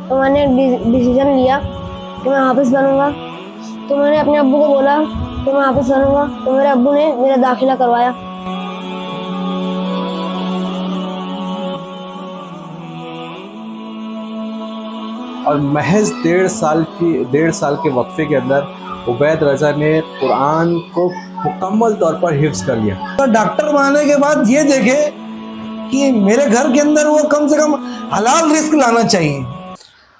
तो मैंने डिसीजन लिया कि मैं हाफिज़ बनूंगा। तो मैंने अपने अब्बू को बोला कि मैं हाफिज़ बनूंगा, तो मेरे अब्बू ने मेरा दाखिला करवाया। और महज 1.5 साल के वक्फे के अंदर उबैद रज़ा ने कुरान को मुकम्मल तौर पर हिफ्ज़ कर लिया। तो डॉक्टर बनने के बाद ये देखे कि मेरे घर के अंदर वो कम से कम हलाल रिस्क लाना चाहिए।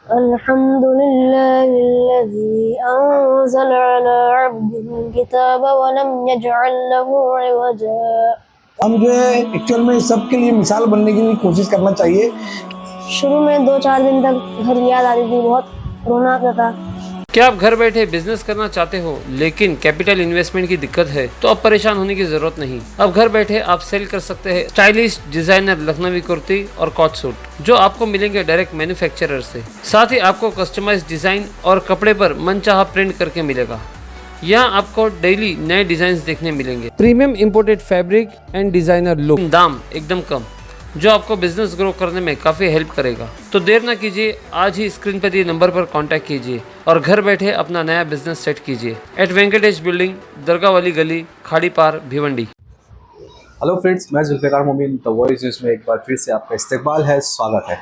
अल्हम्दुलिल्लाहिल्लज़ी अंज़ल अला अब्दिहिल किताब व लम यजअल लहू इवजा। हम जो है एक्चुअल में सबके लिए मिसाल बनने की भी कोशिश करना चाहिए। शुरू में 2-4 दिन तक घर याद आती थी, बहुत रोना आता था। क्या आप घर बैठे बिजनेस करना चाहते हो लेकिन कैपिटल इन्वेस्टमेंट की दिक्कत है? तो अब परेशान होने की जरूरत नहीं। अब घर बैठे आप सेल कर सकते हैं स्टाइलिश डिजाइनर लखनवी कुर्ती और कॉट सूट, जो आपको मिलेंगे डायरेक्ट मैन्युफैक्चरर से। साथ ही आपको कस्टमाइज डिजाइन और कपड़े पर मनचाहा प्रिंट करके मिलेगा। यहाँ आपको डेली नए डिजाइन देखने मिलेंगे। Premium imported fabric and designer look, दाम एकदम कम, जो आपको बिजनेस ग्रो करने में काफ़ी हेल्प करेगा। तो देर ना कीजिए, आज ही स्क्रीन पर दिए नंबर पर कांटेक्ट कीजिए और घर बैठे अपना नया बिजनेस सेट कीजिए एट वेंकटेश बिल्डिंग, दरगाह वाली गली, खाड़ी पार, भिवंडी। हेलो फ्रेंड्स, मैं जुल्फ़िकार मोमिन द वॉइस न्यूज़ में एक बार फिर से आपका इस्तकबाल है, स्वागत है।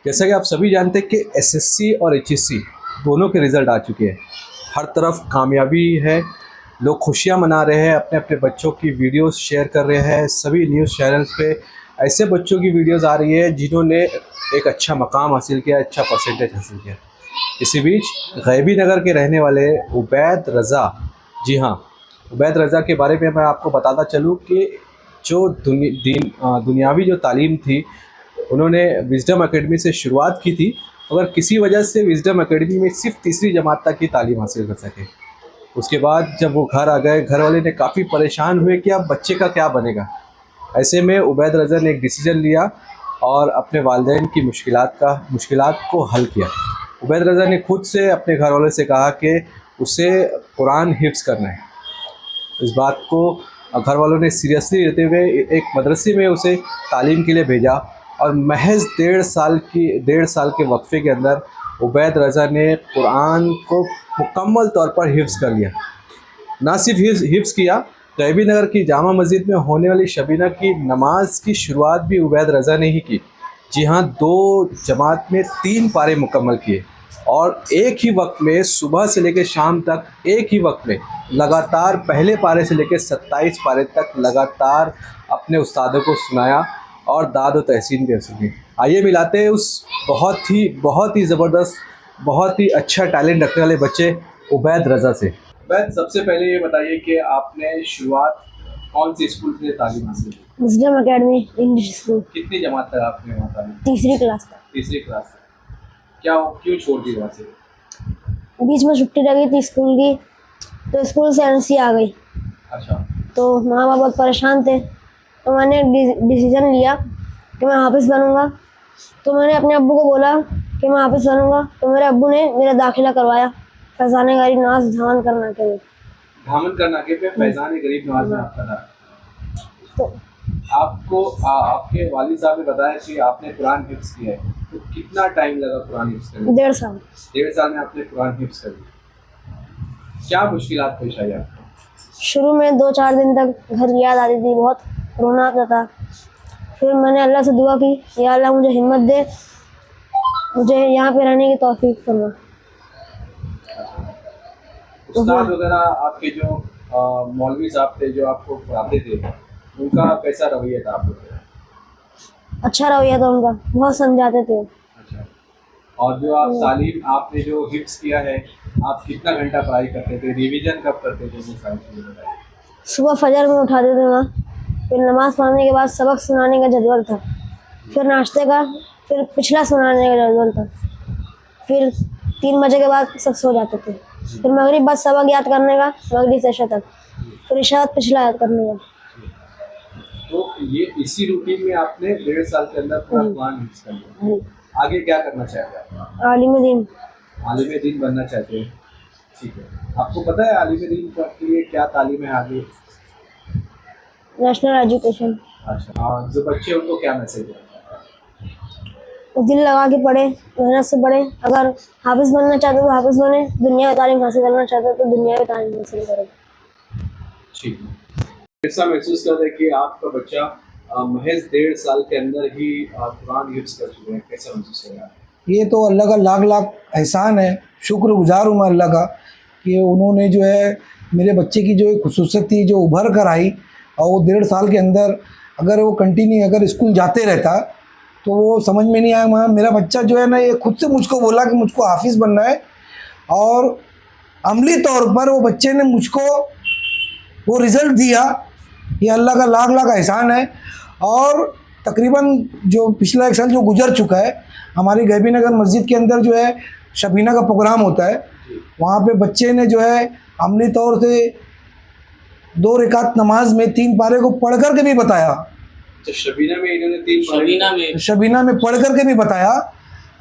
जैसा कि आप सभी जानते हैं कि एसएससी और एचएससी दोनों के रिज़ल्ट आ चुके हैं। हर तरफ कामयाबी है, लोग खुशियां मना रहे हैं, अपने अपने बच्चों की वीडियोस शेयर कर रहे हैं। सभी न्यूज़ चैनल्स पे ऐसे बच्चों की वीडियोस आ रही है जिन्होंने एक अच्छा मकाम हासिल किया, अच्छा परसेंटेज हासिल किया। इसी बीच गैबी नगर के रहने वाले उबैद रज़ा, जी हाँ, उबैद रज़ा के बारे में मैं आपको बताता चलूँ कि जो दुनियावी जो तालीम थी, उन्होंने विज़डम एकेडमी से शुरुआत की थी, मगर किसी वजह से विज़डम एकेडमी में सिर्फ तीसरी जमात तक की तालीम हासिल कर सके। उसके बाद जब वो घर आ गए, घर वाले ने काफ़ी परेशान हुए कि अब बच्चे का क्या बनेगा। ऐसे में उबैद रज़ा ने एक डिसीजन लिया और अपने वालिदैन की मुश्किलात को हल किया। उबैद रज़ा ने खुद से अपने घर वालों से कहा कि उसे कुरान हिफ्ज़ करना है। इस बात को घर वालों ने सीरियसली लेते हुए एक मदरसे में उसे तालीम के लिए भेजा और महज 1.5 साल के वक्फे के अंदर उबैद रज़ा ने कुरान को मुकम्मल तौर पर हिफ्ज़ कर लिया। ना सिर्फ हिफ्ज़ किया, गैबी नगर की जामा मस्जिद में होने वाली शबीना की नमाज की शुरुआत भी उबैद रज़ा ने ही की। जी हाँ, 2 जमात में 3 पारे मुकम्मल किए और एक ही वक्त में सुबह से लेकर शाम तक एक ही वक्त में लगातार पहले पारे से लेकर 27 पारे तक लगातार अपने उस्तादों को सुनाया और दाद व तहसीन भी सुनी। आइए मिलाते हैं उस बहुत ही ज़बरदस्त, बहुत ही अच्छा टैलेंट रखने वाले बच्चे उबैद रज़ा से। उबैद, सबसे पहले ये बताइए कि आपने शुरुआत कौन सी स्कूल से तालीम हासिल की? विज़डम एकेडमी इंग्लिश स्कूल, कितनी जमात तक आपने वहाँ तालीम? तीसरी क्लास तक। तीसरी क्लास तक। क्यों छोड़ दी वहाँ से? बीच में छुट्टी लगी थी स्कूल की, तो स्कूल से एनसी आ गई। अच्छा। तो माँ बाप बहुत परेशान थे, तो मैंने डिसीजन लिया कि मैं हाफिज़ बनूंगा। तो मैंने अपने अब्बू को बोला कि मैं हाफिज़ बनूंगा, तो मेरे अब्बू ने मेरा दाखिला करवाया फैज़ान गरीब नवाज़ धामन करनाके में। धामन करनाके पे फैज़ान गरीब नवाज़ में आपका था। तो आपको आपके वालिद साहब ने बताया कि आपने कुरान हिफ्ज़ किया है, तो कितना टाइम लगा कुरान हिफ्ज़ करने में? 1.5 साल। 1.5 साल में आपने कुरान हिफ्ज़ कर लिया। क्या मुश्किलात पेश आई आपको? शुरू में 2-4 दिन तक घर याद आती थी, बहुत रोना आता था। फिर मैंने अल्लाह से दुआ की, या अल्लाह मुझे हिम्मत दे, मुझे यहाँ पे रहने की तौफीक फरमा। उस्ताद वगैरह आपके जो मौलवी साहब थे जो आपको पढ़ाते थे, उनका कैसा रवैया था आप लोगों का? अच्छा रवैया था उनका, बहुत समझाते थे। अच्छा। और जो आप तालीम आपने जो हिफ्ज़ किया है, आप कितना घंटा पढ़ाई करते थे, रिवीजन कब करते थे, वो सारी चीज़ें बताइए। सुबह फजर में उठाते थे वहाँ, फिर नमाज़ पढ़ने के बाद सबक सुनाने का जदवल था, फिर नाश्ते का, फिर पिछला सुनाने का जदवल था, फिर 3 बजे के बाद सब सो जाते थे, फिर मगरिब बाद सबक याद करने का, मगरिब से इशा तक, फिर इशा बाद पिछला याद करने का। तो ये इसी रूटीन में आपने 1.5 साल के अंदर पूरा कुरान हिफ्ज़ कर लिया। आगे क्या करना चाहते हैं आप? आलिम दीन। आलिम दीन बनना चाहते हैं, ठीक है। आपको पता है आलिम दीन के लिए क्या तालीम है आगे? National education. अच्छा। और जो बच्चे उनको क्या मैसेज है? वो दिल लगा के पढ़े, मेहनत से पढ़े। अगर हाफिज़ बनना चाहते हो तो हाफिज़ बने, दुनिया में तालीम हासिल करना चाहते हो तो दुनिया में तालीम हासिल करो। ठीक है। ऐसा महसूस कर रहे हैं कि आपका बच्चा महज 1.5 साल के अंदर ही कुरान हिफ्ज़ कर चुके हैं, कैसा महसूस हो रहा है? ये तो अल्लाह का लाख लाख एहसान है, शुक्रगुजार हूँ मैं अल्लाह का कि उन्होंने जो है मेरे बच्चे की जो एक खुसूसियत थी जो उभर कर आई, और वो 1.5 साल के अंदर अगर वो कंटिन्यू अगर स्कूल जाते रहता तो वो समझ में नहीं आया। मेरा बच्चा जो है ना ये खुद से मुझको बोला कि मुझको हाफिज़ बनना है, और अमली तौर पर वो बच्चे ने मुझको वो रिज़ल्ट दिया। ये अल्लाह का लाख लाख एहसान है। और तकरीबन जो पिछला 1 साल जो गुजर चुका है, हमारी गैबी नगर मस्जिद के अंदर जो है शबीना का प्रोग्राम होता है, वहाँ पे बच्चे ने जो है अमली तौर से 2 रकात नमाज में 3 पारे को पढ़ कर के भी बताया। तो शबीना में इन्होंने 3 पारे शबीना में पढ़ कर के भी बताया,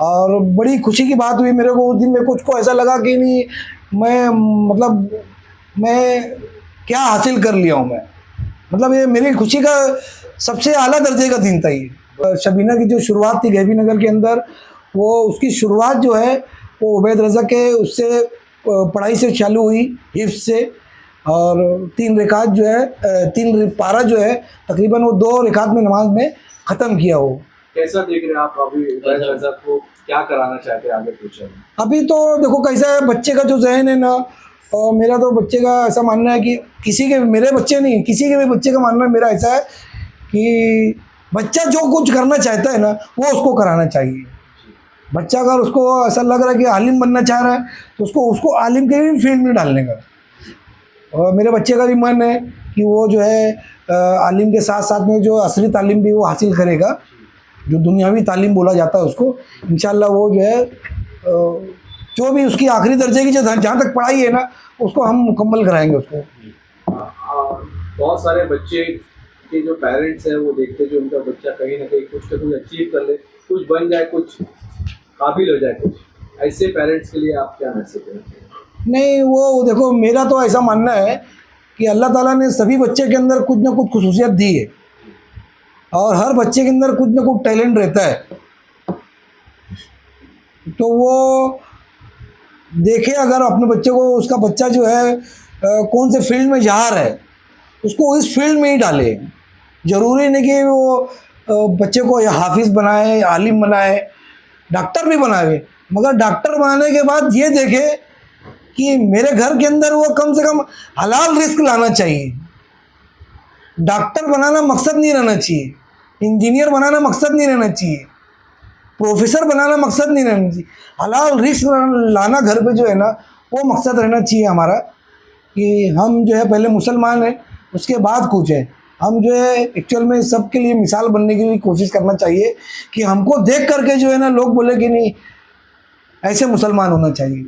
और बड़ी खुशी की बात हुई मेरे को। उस दिन मेरे को ऐसा लगा कि नहीं मैं क्या हासिल कर लिया हूँ मैं, मतलब ये मेरी खुशी का सबसे आला दर्जे का दिन था ये। शबीना की जो शुरुआत थी गैबी नगर के अंदर, वो उसकी शुरुआत जो है वो उबैद रज़ा के उससे पढ़ाई से चालू हुई, हिफ्ज़ से। और 3 रकात जो है 3 पारा जो है तकरीबन वो 2 रकात में नमाज में ख़त्म किया हो। कैसा देख रहे हैं आप अभी उबैद रज़ा को, क्या कराना चाहते हैं आगे फ्यूचर में? अभी तो देखो कैसा है बच्चे का जो जहन है ना, और मेरा तो बच्चे का ऐसा मानना है कि मेरे बच्चे नहीं, किसी के भी बच्चे का मानना मेरा ऐसा है कि बच्चा जो कुछ करना चाहता है ना वो उसको कराना चाहिए। बच्चा अगर उसको ऐसा लग रहा है कि आलिम बनना चाह रहा है तो उसको आलिम के भी फील्ड में डालने का। और मेरे बच्चे का भी मन है कि वो जो है आलिम के साथ साथ में जो असली तालीम भी वो हासिल करेगा, जो दुनियावी तालीम बोला जाता है उसको। इंशाल्लाह वो जो है जो भी उसकी आखिरी दर्जे की जहाँ तक पढ़ाई है ना उसको हम मुकम्मल कराएंगे उसको। बहुत सारे बच्चे के जो पेरेंट्स हैं वो देखते हैं जो उनका बच्चा कहीं ना कहीं कुछ ना कुछ अचीव कर ले, कुछ बन जाए, कुछ काबिल हो जाए, कुछ ऐसे पेरेंट्स के लिए आप क्या मैसेज देंगे? नहीं, वो देखो मेरा तो ऐसा मानना है कि अल्लाह ताला ने सभी बच्चे के अंदर कुछ ना कुछ खुसूसियत दी है, और हर बच्चे के अंदर कुछ ना कुछ टैलेंट रहता है। तो वो देखे अगर अपने बच्चे को, उसका बच्चा जो है कौन से फील्ड में जा रहा है उसको इस फील्ड में ही डाले। ज़रूरी नहीं कि वो बच्चे को हाफिज़ बनाए, आलिम बनाए, डॉक्टर भी बनाए, मगर डॉक्टर बनाने के बाद ये देखे कि मेरे घर के अंदर वो कम से कम हलाल रिस्क लाना चाहिए। डॉक्टर बनाना मकसद नहीं रहना चाहिए, इंजीनियर बनाना मकसद नहीं रहना चाहिए, प्रोफेसर बनाना मकसद नहीं रहना चाहिए। हलाल रिस्क लाना घर पे जो है ना वो मकसद रहना चाहिए हमारा, कि हम जो है पहले मुसलमान हैं उसके बाद कुछ है। हम जो है एक्चुअल में सबके लिए मिसाल बनने की भी कोशिश करना चाहिए कि हमको देख करके जो है ना लोग बोले कि नहीं ऐसे मुसलमान होना चाहिए।